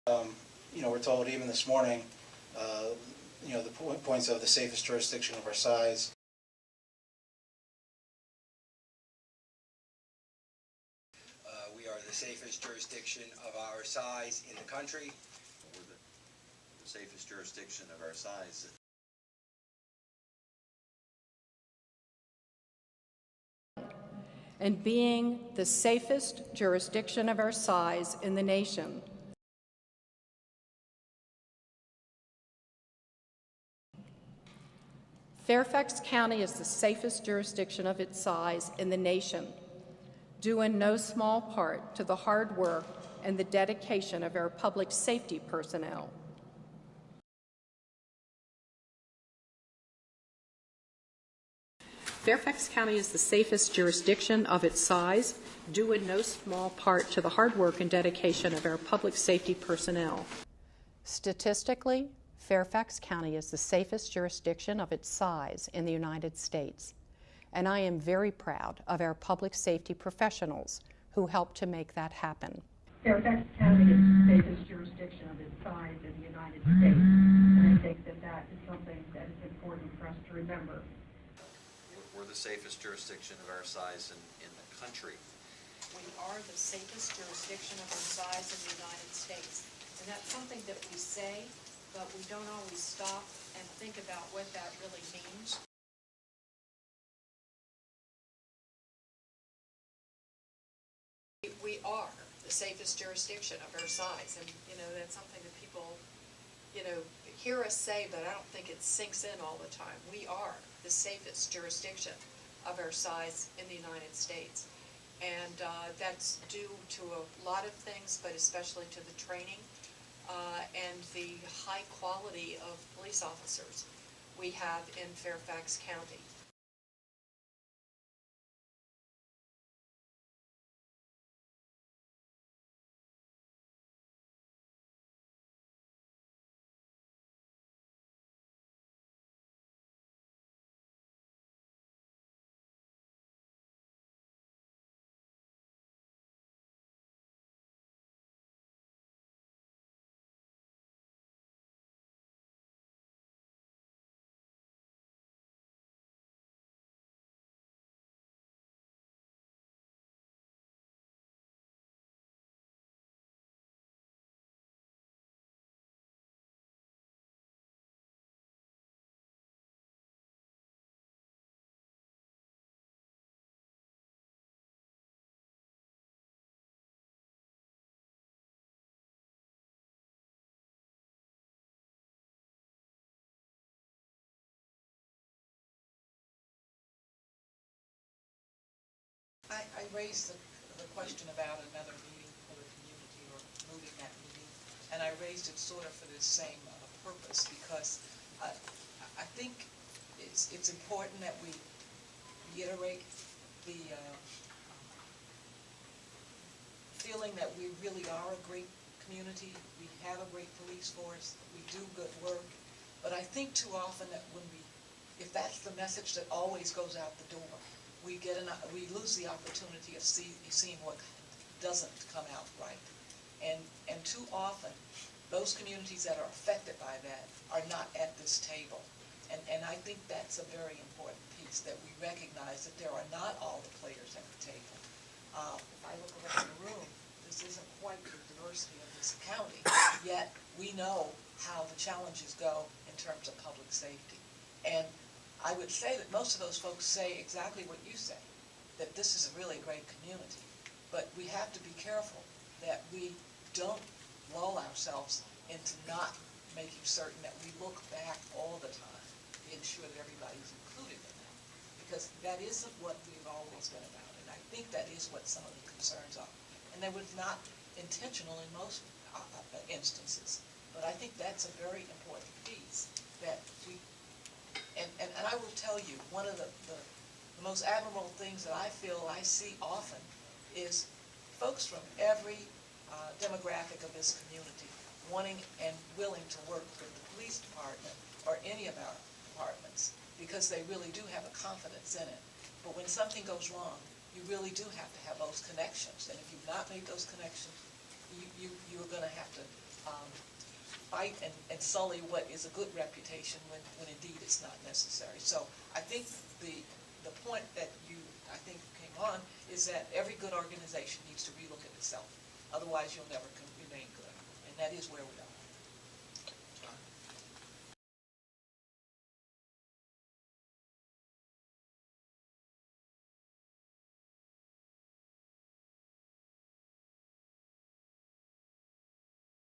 We're told even this morning, the points of the safest jurisdiction of our size. We are the safest jurisdiction of our size in the country. We're the safest jurisdiction of our size. And being the safest jurisdiction of our size in the nation. Fairfax County is the safest jurisdiction of its size in the nation, due in no small part to the hard work and the dedication of our public safety personnel. Fairfax County is the safest jurisdiction of its size, due in no small part to the hard work and dedication of our public safety personnel. Statistically, Fairfax County is the safest jurisdiction of its size in the United States, and I am very proud of our public safety professionals who helped to make that happen. Fairfax County is the safest jurisdiction of its size in the United States, and I think that is something that is important for us to remember. We're the safest jurisdiction of our size in the country. We are the safest jurisdiction of our size in the United States, and that's something that we say, but we don't always stop and think about what that really means. We are the safest jurisdiction of our size, and that's something that people hear us say, but I don't think it sinks in all the time. We are the safest jurisdiction of our size in the United States, and that's due to a lot of things, but especially to the training and the high quality of police officers we have in Fairfax County. I raised the question about another meeting for the community, or moving that meeting, and I raised it sort of for the same purpose, because I think it's important that we reiterate the feeling that we really are a great community. We have a great police force. We do good work, but I think too often that if that's the message that always goes out the door, we lose the opportunity of seeing what doesn't come out right. And too often, those communities that are affected by that are not at this table. And I think that's a very important piece, that we recognize that there are not all the players at the table. If I look around the room, this isn't quite the diversity of this county, yet we know how the challenges go in terms of public safety. And I would say that most of those folks say exactly what you say, that this is a really great community. But we have to be careful that we don't lull ourselves into not making certain that we look back all the time to ensure that everybody's included in that. Because that isn't what we've always been about, and I think that is what some of the concerns are. And they were not intentional in most instances. But I think that's a very important piece, that we and I will tell you, one of the most admirable things that I feel I see often is folks from every demographic of this community wanting and willing to work with the police department or any of our departments, because they really do have a confidence in it. But when something goes wrong, you really do have to have those connections. And if you've not made those connections, you're going to have to fight and sully what is a good reputation when indeed it's not necessary. So I think the point that you, I think, came on is that every good organization needs to relook at itself. Otherwise, you'll never remain good. And that is where we are.